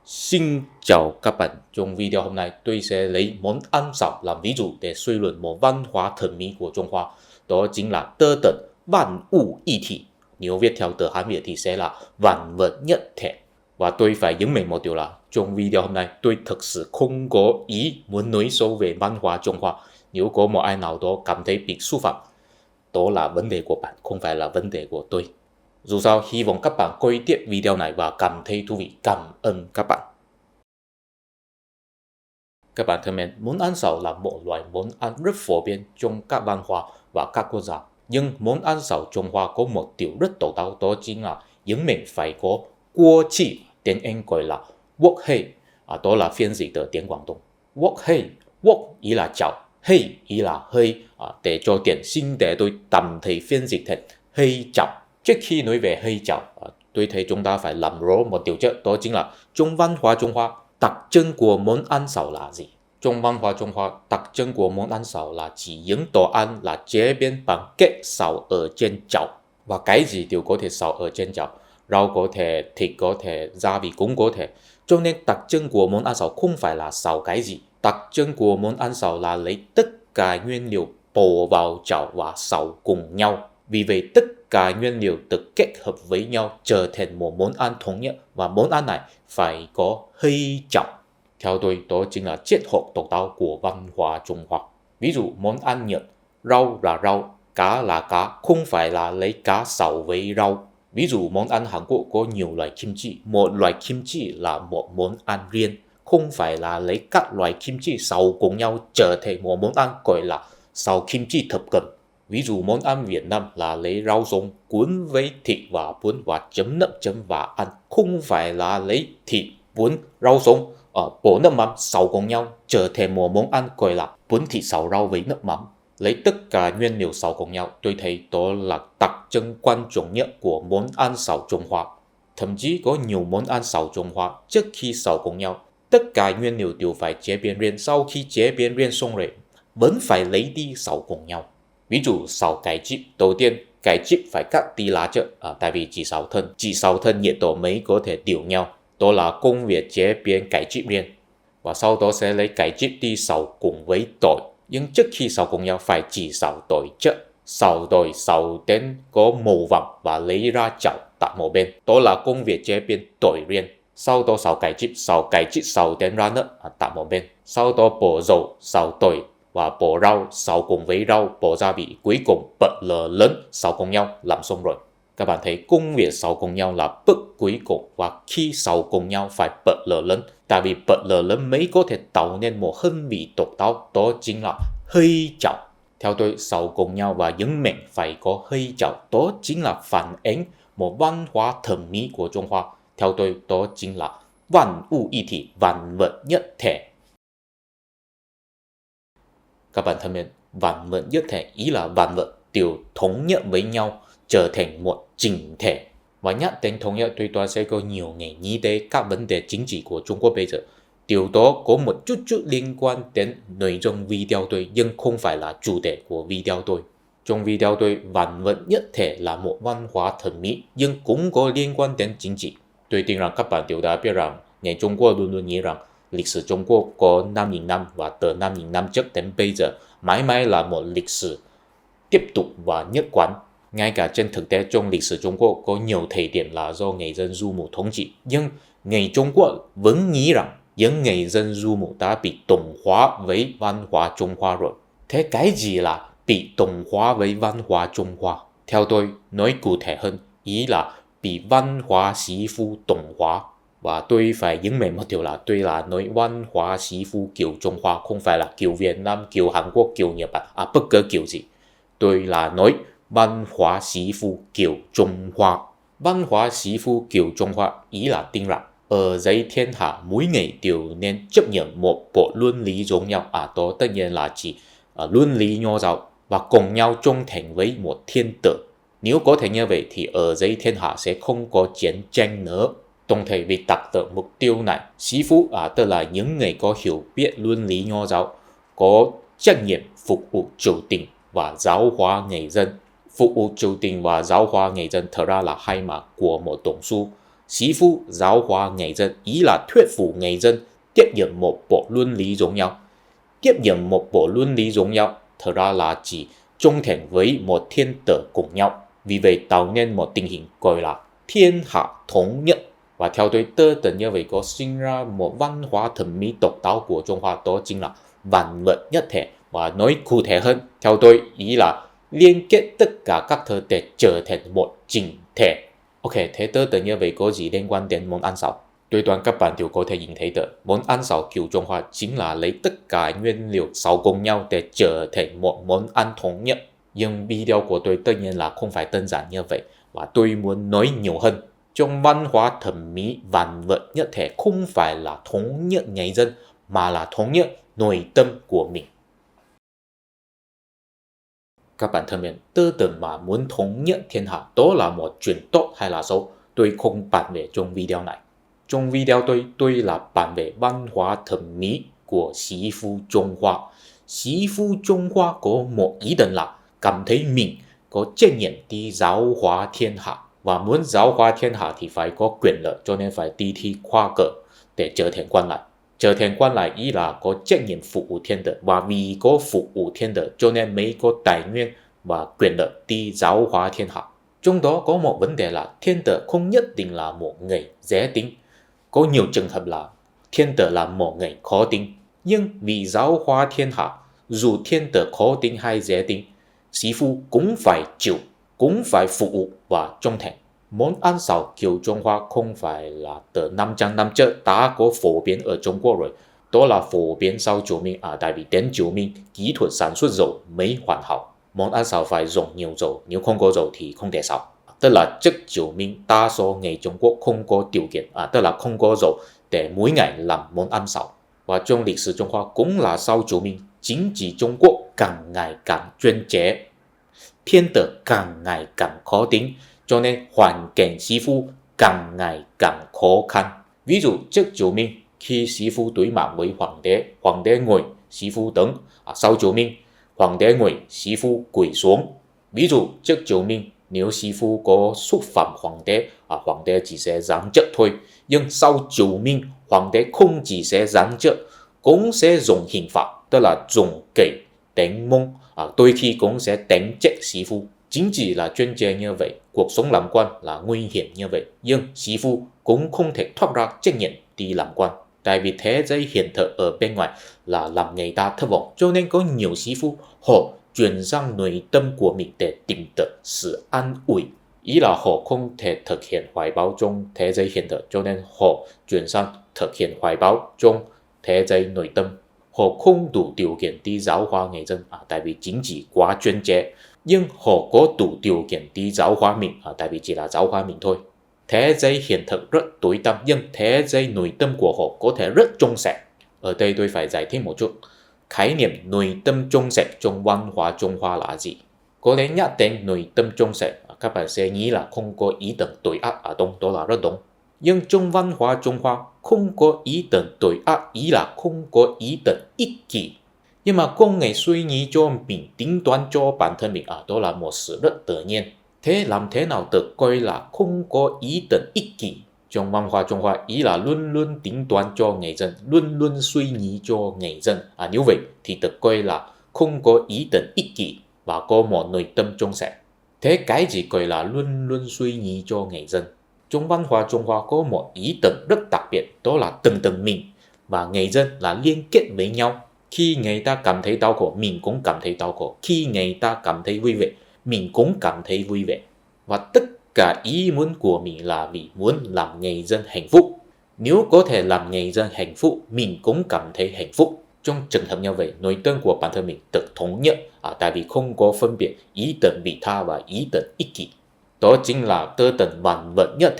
Xin chào các bạn, trong video hôm nay tôi sẽ lấy món ăn sảo làm ví dụ để suy luận một văn hóa thẩm mỹ của Trung Hoa. Đó chính là tơ tận vạn物一体. Nếu viết theo tờ Hán Việt thì sẽ là vạn vật nhất thể. Và tôi phải nhấn mạnh một điều là trong video hôm nay tôi thực sự không có ý muốn nói sâu về văn hóa Trung Hoa. Nếu có một ai nào đó cảm thấy bị xúc phạm, đó là vấn đề của bạn, không phải là vấn đề của tôi. Dù sao, hy vọng các bạn coi tiếp video này và cảm thấy thú vị. Cảm ơn các bạn. Các bạn thân mến, món ăn sảo là một loại món ăn rất phổ biến trong các văn hóa và các quốc gia. Nhưng món ăn sảo Trung Hoa có một điều rất độc đáo, đó chính là những mình phải có cua chi, tiếng Anh gọi là wok hei. Đó là phiên dịch từ tiếng Quảng Đông. Wok hei, wok ý là chảo, hei ý là hơi. Để cho tiện xin để tôi tạm thời phiên dịch thành hơi chảo. Trước khi nói về hơi chảo, tôi thấy chúng ta phải làm rõ một điều trước, đó chính là trong văn hóa Trung Hoa, đặc trưng của món ăn sảo là gì? Trong văn hóa Trung Hoa, đặc trưng của món ăn sảo là chỉ những đồ ăn là chế biến bằng cách xào ở trên chảo. Và cái gì đều có thể xào ở trên chảo. Rau có thể, thịt có thể, gia vị cũng có thể. Cho nên đặc trưng của món ăn sảo không phải là xào cái gì. Đặc trưng của món ăn sảo là lấy tất cả nguyên liệu bỏ vào chảo và xào cùng nhau. Vì vậy tất cả nguyên liệu được kết hợp với nhau trở thành một món ăn thống nhất, và món ăn này phải có hơi chảo. Theo tôi, đó chính là triết học độc đáo của văn hóa Trung Hoa. Ví dụ món ăn Nhật, rau là rau, cá là cá, không phải là lấy cá xào với rau. Ví dụ món ăn Hàn Quốc có nhiều loại kim chi, một loại kim chi là một món ăn riêng, không phải là lấy các loại kim chi xào cùng nhau trở thành một món ăn gọi là xào kim chi thập cẩm. Ví dụ món ăn Việt Nam là lấy rau sống cuốn với thịt và bún và chấm nước chấm và ăn, không phải là lấy thịt, bún, rau sống bỏ nước mắm xào cùng nhau trở thành một món ăn gọi là bún thịt xào rau với nước mắm. Lấy tất cả nguyên liệu xào cùng nhau, tôi thấy đó là đặc trưng quan trọng nhất của món ăn xào Trung Hoa. Thậm chí có nhiều món ăn xào Trung Hoa trước khi xào cùng nhau, tất cả nguyên liệu đều phải chế biến riêng, sau khi chế biến riêng xong rồi vẫn phải lấy đi xào cùng nhau. Ví dụ xào cải chip, đầu tiên cải chip phải cắt đi lá trước, tại vì chỉ xào thân nhiệt độ mới có thể điều nhau. Đó là công việc chế biến cải chip riêng. Và sau đó sẽ lấy cải chip đi xào cùng với tỏi. Nhưng trước khi xào cùng nhau phải chỉ xào tỏi trước. Xào tỏi xào đến có màu vàng và lấy ra chảo đặt một bên. Đó là công việc chế biến tỏi riêng. Sau đó xào cải chip xào đến ra nước đặt một bên. Sau đó bỏ dầu xào tỏi và bỏ rau xào cùng với rau, bỏ gia vị, cuối cùng bật lửa lớn xào cùng nhau làm xong rồi. Các bạn thấy công việc xào cùng nhau là bước cuối cùng, và khi xào cùng nhau phải bật lửa lớn, tại vì bật lửa lớn mới có thể tạo nên một hương vị độc đáo, đó chính là hơi chảo. Theo tôi, xào cùng nhau và nhấn mạnh phải có hơi chảo, đó chính là phản ánh một văn hóa thẩm mỹ của Trung Hoa. Theo tôi, đó chính là vạn物一体, vạn vật nhất thể. Các bạn thân mến, vạn vật nhất thể ý là vạn vật đều thống nhất với nhau, trở thành một chỉnh thể. Và nhắc đến thống nhất, tôi toán sẽ có nhiều ngày nghĩ đến các vấn đề chính trị của Trung Quốc bây giờ. Điều đó có một chút liên quan đến nội dung video tôi, nhưng không phải là chủ đề của video tôi. Trong video tôi, vạn vật nhất thể là một văn hóa thẩm mỹ, nhưng cũng có liên quan đến chính trị. Tôi tin rằng các bạn đều đã biết rằng, người Trung Quốc luôn luôn nghĩ rằng lịch sử Trung Quốc có 5.000 năm, và từ 5.000 năm trước đến bây giờ mãi mãi là một lịch sử tiếp tục và nhất quán. Ngay cả trên thực tế trong lịch sử Trung Quốc có nhiều thời điểm là do người dân du mục thống trị, nhưng người Trung Quốc vẫn nghĩ rằng những người dân du mục đã bị đồng hóa với văn hóa Trung Hoa rồi. Thế cái gì là bị đồng hóa với văn hóa Trung Hoa? Theo tôi, nói cụ thể hơn, ý là bị văn hóa sĩ phu đồng hóa. Và tôi phải nhấn mạnh một điều là tôi là nói văn hóa sĩ phu kiểu Trung Hoa, không phải là kiểu Việt Nam, kiểu Hàn Quốc, kiểu Nhật Bản, bất cứ kiểu gì. Tôi là nói văn hóa sĩ phu kiểu Trung Hoa. Văn hóa sĩ phu kiểu Trung Hoa ý là tin rằng ở dưới thiên hạ mỗi người đều nên chấp nhận một bộ luân lý giống nhau. Đó tất nhiên là chỉ luân lý nho giáo, và cùng nhau trung thành với một thiên tử. Nếu có thể như vậy thì ở dưới thiên hạ sẽ không có chiến tranh nữa. Đồng thời vì đạt được mục tiêu này, sĩ phu tức là những người có hiểu biết luân lý nho giáo, có trách nhiệm phục vụ triều đình và giáo hóa người dân. Phục vụ triều đình và giáo hóa người dân thật ra là hai mặt của một đồng xu. 媳妇giáo化người dân ý là thuyết phục người dân tiếp nhận một bộ luân lý giống nhau. Tiếp nhận một bộ luân lý giống nhau thật ra là chỉ trung thành với một thiên tử cùng nhau. Vì vậy tạo nên một tình hình gọi là thiên hạ thống nhất. Và theo tôi tơ tận như vậy có sinh ra một văn hóa thẩm mỹ độc đáo của Trung Hoa, đó chính là vạn vật nhất thể. Và nói cụ thể hơn, theo tôi ý là liên kết tất cả các thứ để trở thành một chỉnh thể. Ok, thế tơ tận như vậy có gì liên quan đến món ăn sao? Tôi đoán các bạn đều có thể nhìn thấy được, món ăn xào kiểu Trung Hoa chính là lấy tất cả nguyên liệu xào cùng nhau để trở thành một món ăn thống nhất. Nhưng video của tôi tất nhiên là không phải đơn giản như vậy, và tôi muốn nói nhiều hơn. Trong văn hóa thẩm mỹ vạn vật nhất thể không phải là thống nhất người dân, mà là thống nhất nội tâm của mình. Các bạn thân mến, tư tưởng mà muốn thống nhất thiên hạ đó là một chuyện tốt hay là xấu, tôi không bàn về trong video này. Trong video tôi là bàn về văn hóa thẩm mỹ của媳妇 Trung Hoa.媳妇 Trung Hoa có một ý định là cảm thấy mình có trách nhiệm đi giáo hóa thiên hạ. Và muốn giáo hóa thiên hạ thì phải có quyền lợi, cho nên phải đi thi khoa cử để trở thành quan lại. Trở thành quan lại ý là có trách nhiệm phục vụ thiên tử, và vì có phục vụ thiên tử cho nên mới có tài nguyên và quyền lợi đi giáo hóa thiên hạ. Trong đó có một vấn đề là thiên tử không nhất định là một người dễ tính. Có nhiều trường hợp là thiên tử là một người khó tính, nhưng vì giáo hóa thiên hạ, dù thiên tử khó tính hay dễ tính,媳妇cũng phải chịu, cũng phải phục vụ và trung thành. Món ăn xào kiểu Trung Hoa không phải là từ 500 năm trước đã có phổ biến ở Trung Quốc rồi. Đó là phổ biến sau 90 tại vì đến 90 kỹ thuật sản xuất dầu mới hoàn hảo. Món ăn xào phải dùng nhiều dầu, nếu không có dầu thì không thể xào. Tức là trước 90 đa số người Trung Quốc không có điều kiện, tức là không có dầu để mỗi ngày làm món ăn xào. Và trong lịch sử Trung Hoa cũng là sau 90, chính trị Trung Quốc càng ngày càng chuyên chế, thiên tử càng ngày càng khó tính, cho nên hoàn cảnh媳妇càng ngày càng khó khăn. Ví dụ trước 90 khi媳婦đối mặt với hoàng đế ngồi,媳婦đứng. Sau 90 hoàng đế ngồi,媳婦quỳ xuống. Ví dụ trước 90 nếu媳婦có xúc phạm hoàng đế chỉ sẽ giáng chức thôi. Nhưng sau 90 hoàng đế không chỉ sẽ giáng chức, cũng sẽ dùng hình phạt, tức là dùng gậy đánh mông, đôi khi cũng sẽ đánh chết媳婦. Chính trị là chuyên chế như vậy, cuộc sống làm quan là nguy hiểm như vậy, nhưng媳婦cũng không thể thoát ra trách nhiệm đi làm quan. Tại vì thế giới hiện thực ở bên ngoài là làm người ta thất vọng, cho nên có nhiều媳phụ họ chuyển sang nội tâm của mình để tìm được sự an ủi. Ý là họ không thể thực hiện hoài bão trong thế giới hiện thực, cho nên họ chuyển sang thực hiện hoài bão trong thế giới nội tâm. Họ không đủ điều kiện đi giáo hóa người dân, tại vì chính trị quá chuyên chế. Nhưng họ có đủ điều kiện đi giáo hóa mình, tại vì chỉ là giáo hóa mình thôi. Thế giới hiện thực rất tối tăm, nhưng thế giới nội tâm của họ có thể rất trong sạch. Ở đây tôi phải giải thích một chút. Khái niệm nội tâm trong sạch trong văn hóa Trung Hoa là gì? Có lẽ nhắc đến nội tâm trong sạch, các bạn sẽ nghĩ là không có ý tưởng tội ác ở trong, đó là rất đúng. Nhưng trong văn hóa Trung Hoa không có ý tưởng tội ác, ý là không có ý tưởng ích kỷ. Nhưng mà con người suy nghĩ cho mình, tính toán cho bản thân mình, đó là một sự rất tự nhiên. Thế làm thế nào được coi là không có ý tưởng ích kỷ? Trong văn hóa Trung Hoa, ý là luôn luôn tính toán cho người dân, luôn luôn suy nghĩ cho người dân. Nếu vậy thì được coi là không có ý tưởng ích kỷ và có một nội tâm trong sạch. Thế cái gì gọi là luôn luôn suy nghĩ cho người dân? Trong văn hóa Trung Hoa có một ý tưởng rất đặc biệt, đó là từng mình và người dân là liên kết với nhau. Khi người ta cảm thấy đau khổ, mình cũng cảm thấy đau khổ. Khi người ta cảm thấy vui vẻ, mình cũng cảm thấy vui vẻ. Và tất cả ý muốn của mình là vì muốn làm người dân hạnh phúc. Nếu có thể làm người dân hạnh phúc, mình cũng cảm thấy hạnh phúc. Trong trường hợp như vậy, nội tâm của bản thân mình được thống nhất, tại vì không có phân biệt ý tưởng vị tha và ý tưởng ích kỷ. Đó chính là tư tưởng vạn vật nhất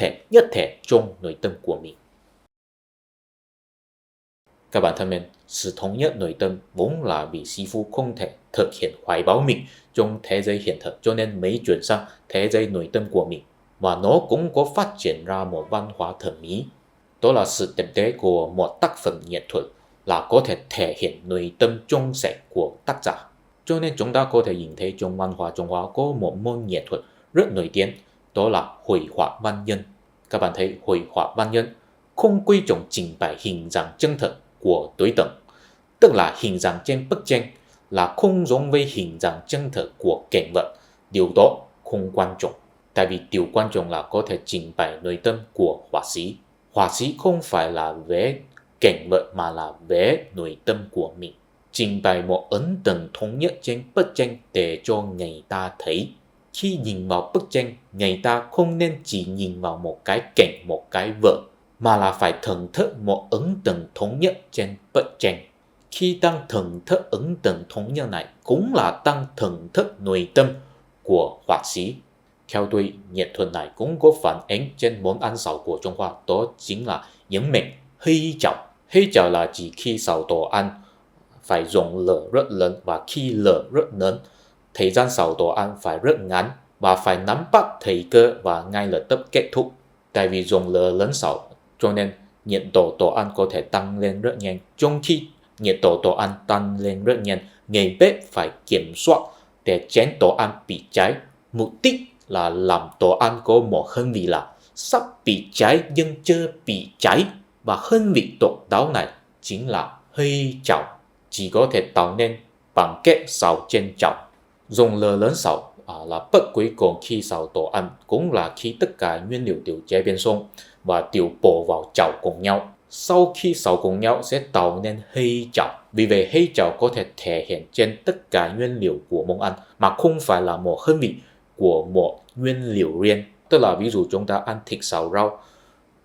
thể trong nội tâm của mình. Các bạn thân mến, sự thống nhất nội tâm vốn là vì媳婦không thể thực hiện hoài bão mình trong thế giới hiện thực, cho nên mới chuyển sang thế giới nội tâm của mình. Và nó cũng có phát triển ra một văn hóa thẩm mỹ. Đó là sự đẹp đẽ của một tác phẩm nghệ thuật là có thể thể hiện nội tâm trong sạch của tác giả. Cho nên chúng ta có thể nhìn thấy trong văn hóa Trung Hoa có một môn nghệ thuật rất nổi tiếng, đó là hội họa văn nhân. các bạn thấy hội họa văn nhân không quy trọng trình bày hình dạng chân thật của đối tượng, tức là hình dạng trên bức tranh là không giống với hình dạng chân thật của cảnh vật. Điều đó không quan trọng, tại vì điều quan trọng là có thể trình bày nội tâm của họa sĩ. Họa sĩ không phải là vẽ cảnh vật mà là vẽ nội tâm của mình, trình bày một ấn tượng thống nhất trên bức tranh để cho người ta thấy. Khi nhìn vào bức tranh, người ta không nên chỉ nhìn vào một cái cảnh, một cái vật, mà là phải thưởng thức một ấn tượng thống nhất trên bức tranh. Khi tăng thưởng thức ấn tượng thống nhất này cũng là tăng thưởng thức nội tâm của họa sĩ. Theo tôi, nghệ thuật này cũng có phản ánh trên món ăn xào của Trung Hoa, đó chính là những mệnh hơi chảo. Hơi chảo là chỉ khi xào đồ ăn phải dùng lửa rất lớn, và khi lửa rất lớn, thời gian xào đồ ăn phải rất ngắn và phải nắm bắt thời cơ và ngay lập tức kết thúc. Tại vì dùng lửa lớn xào cho nên nhiệt độ đồ ăn có thể tăng lên rất nhanh. Trong khi nhiệt độ đồ ăn tăng lên rất nhanh, người bếp phải kiểm soát để tránh đồ ăn bị cháy. Mục đích là làm đồ ăn có một hương vị là sắp bị cháy nhưng chưa bị cháy, và hương vị độc đáo này chính là hơi chảo, chỉ có thể tạo nên bằng cách xào trên chảo. Dùng lửa lớn xào là bước cuối cùng khi xào đồ ăn, cũng là khi tất cả nguyên liệu đều chế biến xong và đều bỏ vào chảo cùng nhau. Sau khi xào cùng nhau sẽ tạo nên hơi chảo. Vì vậy hơi chảo có thể thể hiện trên tất cả nguyên liệu của món ăn mà không phải là một hương vị của một nguyên liệu riêng. Tức là ví dụ chúng ta ăn thịt xào rau,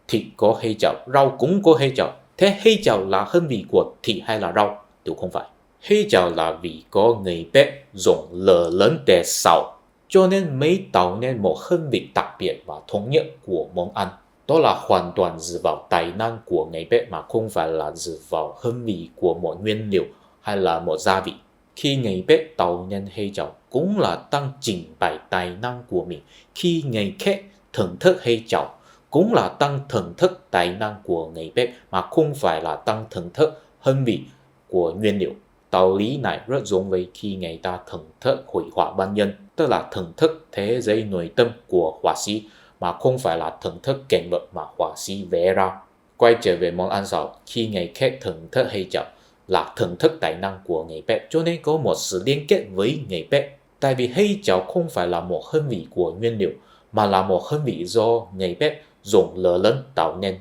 thịt có hơi chảo, rau cũng có hơi chảo. Thế hơi chảo là hương vị của thịt hay là rau? Đều không phải. Hơi chảo là vì có người bếp dùng lửa lớn để xào, cho nên mới tạo nên một hương vị đặc biệt và thống nhất của món ăn. Đó là hoàn toàn dựa vào tài năng của người bếp mà không phải là dựa vào hương vị của một nguyên liệu hay là một gia vị. Khi người bếp tạo nên hơi chảo cũng là tăng trình bày tài năng của mình. Khi người khác thưởng thức hơi chảo cũng là tăng thưởng thức tài năng của người bếp mà không phải là tăng thưởng thức hương vị của nguyên liệu. Đạo lý này rất giống với khi người ta thưởng thức hội họa văn nhân, tức là thưởng thức thế giới nội tâm của họa sĩ mà không phải là thưởng thức cảnh vật mà họa sĩ vẽ ra. Quay trở về món ăn xào, khi người khác thưởng thức hơi chảo là thưởng thức tài năng của người bếp, cho nên có một sự liên kết với người bếp. Tại vì hơi chảo không phải là một hương vị của nguyên liệu mà là một hương vị do người bếp dùng lửa lớn tạo nên.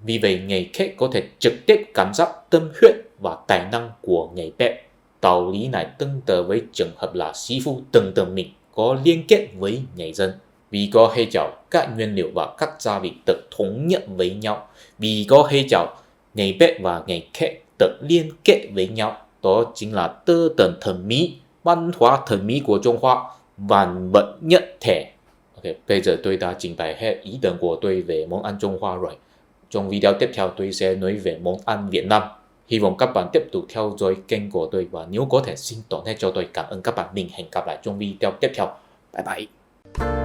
Vì vậy người khác có thể trực tiếp cảm giác tâm huyết và tài năng của người bếp. Đạo lý này tương tự với trường hợp là sĩ phu từng tự mình có liên kết với người dân. Vì có hơi chảo, các nguyên liệu và các gia vị được thống nhất với nhau. Vì có hơi chảo, người bếp và người khách được liên kết với nhau. Đó chính là tư tưởng thẩm mỹ, văn hóa thẩm mỹ của Trung Hoa, vạn vật nhất thể. Ok, bây giờ tôi đã trình bày hết ý tưởng của tôi về món ăn Trung Hoa rồi. Trong video tiếp theo tôi sẽ nói về món ăn Việt Nam. Hy vọng các bạn tiếp tục theo dõi kênh của tôi, và nếu có thể xin donate cho tôi. Cảm ơn các bạn. Mình hẹn gặp lại trong video tiếp theo. Bye bye.